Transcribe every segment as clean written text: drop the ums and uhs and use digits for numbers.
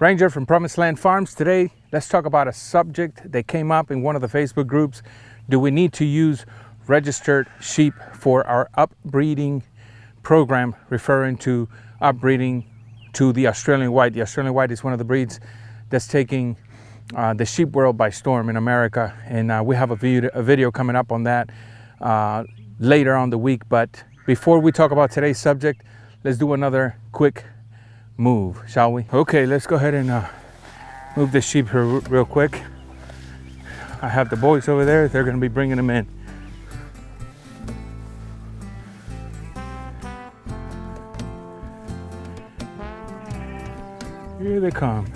Ranger from Promised Land Farms. Today, let's talk about a subject that came up in one of the Facebook groups. Do we need to use registered sheep for our upbreeding program, referring to upbreeding to the Australian White? The Australian White is one of the breeds that's taking the sheep world by storm in America. And we have a video coming up on that later on the week. But before we talk about today's subject, let's do another quick move, shall we? Okay, let's go ahead and move the sheep here real quick. I have the boys over there. They're going to be bringing them in. Here they come.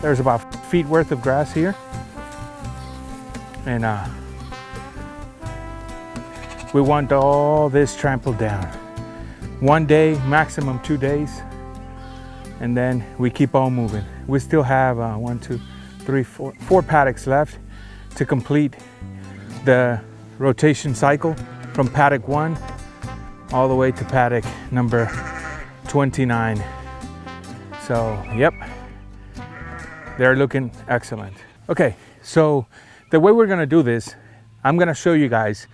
There's about feet worth of grass here. And we want all this trampled down. 1 day, maximum 2 days, and then we keep on moving. We still have 4 paddocks left to complete the rotation cycle from paddock 1 all the way to paddock number 29. So, yep, they're looking excellent. Okay, so the way we're gonna do this, I'm gonna show you guys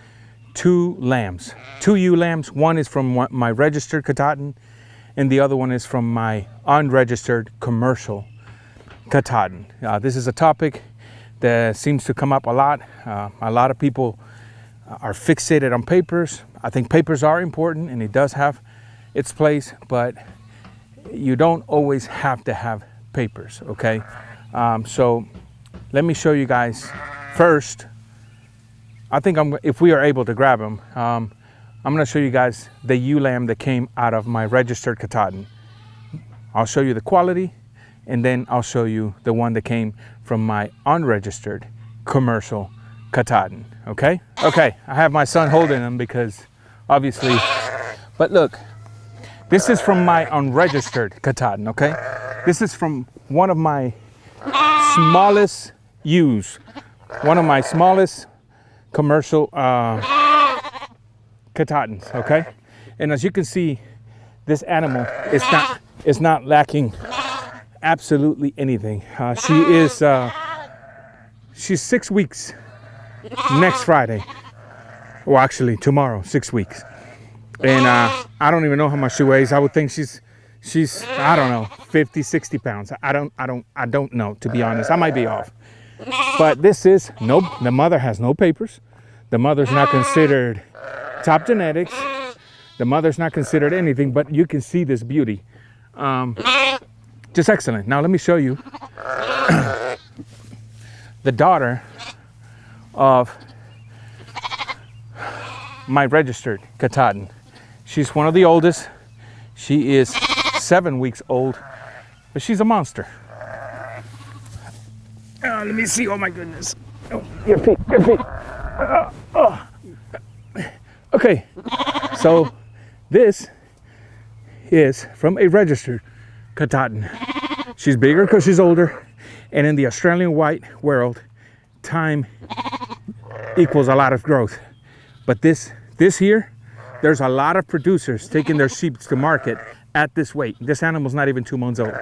2 lambs, 2 ewe lambs. One is from my registered Katahdin, and the other one is from my unregistered commercial Katahdin. This is a topic that seems to come up a lot. A lot of people are fixated on papers. I think papers are important, and it does have its place, but you don't always have to have papers, okay? So let me show you guys first. I think if we are able to grab them, I'm going to show you guys the ewe lamb that came out of my registered Katahdin. I'll show you the quality, and then I'll show you the one that came from my unregistered commercial Katahdin. Okay? Okay, I have my son holding them because obviously, but look, this is from my unregistered Katahdin, okay? This is from one of my smallest ewes, one of my smallest commercial Katahdins, okay? And as you can see, this animal is not lacking absolutely anything. She's 6 weeks next Friday. Well, actually tomorrow, 6 weeks. And I don't even know how much she weighs. I would think she's I don't know, 50, 60 pounds. I don't know, to be honest. I might be off. But this is, nope, the mother has no papers. The mother's not considered top genetics. The mother's not considered anything, but you can see this beauty. Just excellent. Now let me show you the daughter of my registered Katahdin. She's one of the oldest. She is 7 weeks old, but she's a monster. Let me see. Oh my goodness. Oh, your feet. Okay, so this is from a registered Katahdin. She's bigger because she's older, and in the Australian White world, time equals a lot of growth. But this here, there's a lot of producers taking their sheep to market at this weight. This animal's not even 2 months old.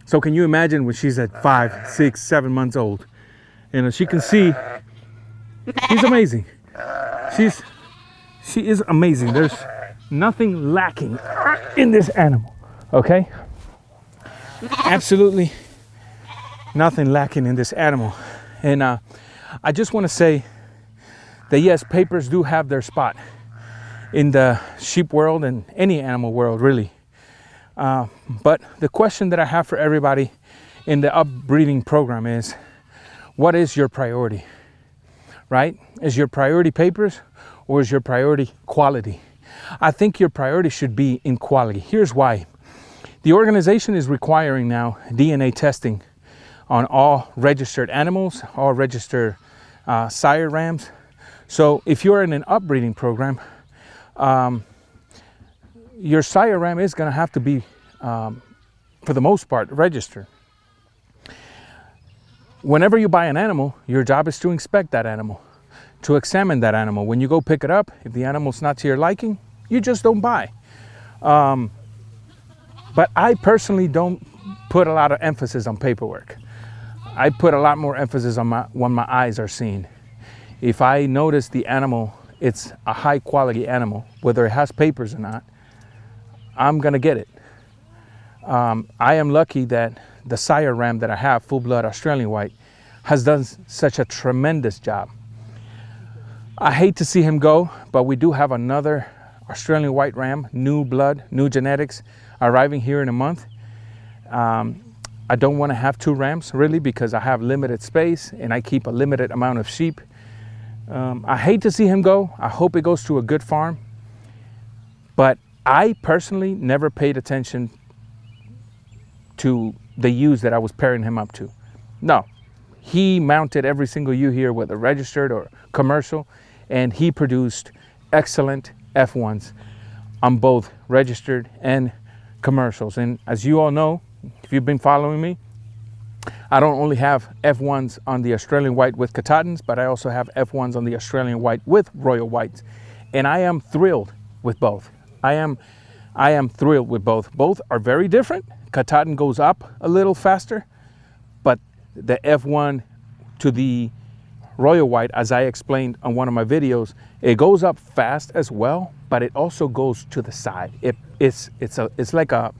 So can you imagine when she's at 5, 6, 7 months old? And as you can see, she's amazing. She is amazing. There's nothing lacking in this animal, okay? Absolutely nothing lacking in this animal. And I just want to say that yes, papers do have their spot in the sheep world and any animal world, really. But the question that I have for everybody in the upbreeding program is, what is your priority, right? Is your priority papers, or is your priority quality? I think your priority should be in quality. Here's why. The organization is requiring now DNA testing on all registered animals, all registered sire rams. So if you're in an upbreeding program, your sire ram is going to have to be, for the most part, registered. Whenever you buy an animal, your job is to inspect that animal, to examine that animal. When you go pick it up, if the animal's not to your liking, you just don't buy. But I personally don't put a lot of emphasis on paperwork. I put a lot more emphasis on what my eyes are seeing. If I notice the animal, it's a high quality animal, whether it has papers or not, I'm gonna get it. I am lucky that the sire ram that I have, full blood Australian White, has done such a tremendous job. I hate to see him go, but we do have another Australian White ram, new blood, new genetics, arriving here in a month. I don't want to have 2 rams really, because I have limited space and I keep a limited amount of sheep. I hate to see him go. I hope it goes to a good farm. But I personally never paid attention to the ewes that I was pairing him up to. No, he mounted every single ewe here, whether registered or commercial, and he produced excellent F1s on both registered and commercials. And as you all know, if you've been following me, I don't only have F1s on the Australian White with Katahdins, but I also have F1s on the Australian White with Royal Whites. And I am thrilled with both. I am thrilled with both. Both are very different. Katahdin goes up a little faster, but the F1 to the Royal White, as I explained on one of my videos, it goes up fast as well, but it also goes to the side. It's like a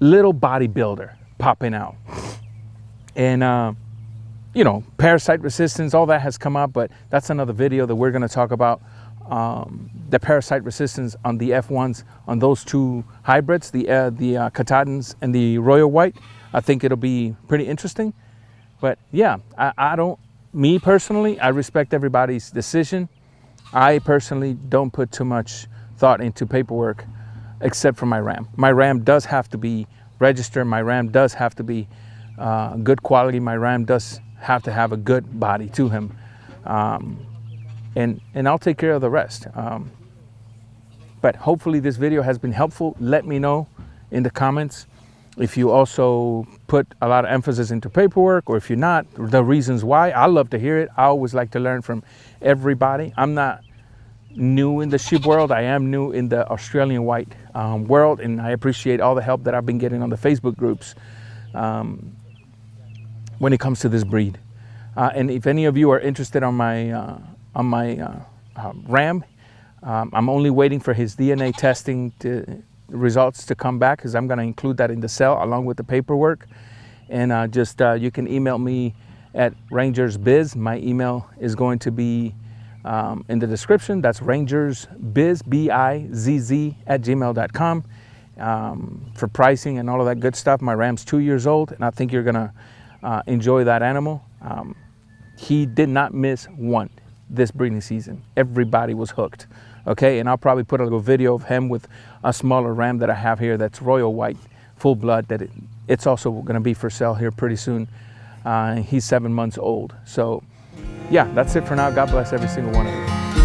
little bodybuilder popping out. And you know, parasite resistance, all that has come up, but that's another video that we're going to talk about. The parasite resistance on the F1s, on those 2 hybrids, the Katahdins and the Royal White. I think it'll be pretty interesting. But yeah, I don't, me personally, I respect everybody's decision. I personally don't put too much thought into paperwork, except for my ram. My ram does have to be registered. My ram does have to be good quality. My ram does have to have a good body to him. And I'll take care of the rest. But hopefully this video has been helpful. Let me know in the comments if you also put a lot of emphasis into paperwork, or if you're not, the reasons why. I love to hear it. I always like to learn from everybody. I'm not new in the sheep world. I am new in the Australian White world, and I appreciate all the help that I've been getting on the Facebook groups when it comes to this breed. And if any of you are interested on my ram, I'm only waiting for his DNA testing results to come back, because I'm going to include that in the sale along with the paperwork. And you can email me at rangersbiz. My email is going to be in the description. That's rangersbiz, BIZZ @gmail.com, for pricing and all of that good stuff. My ram's 2 years old, and I think you're going to enjoy that animal. He did not miss one this breeding season. Everybody was hooked. Okay, and I'll probably put a little video of him with a smaller ram that I have here that's Royal White, full blood, that it's also going to be for sale here pretty soon. He's 7 months old. So yeah, that's it for now. God bless every single one of you.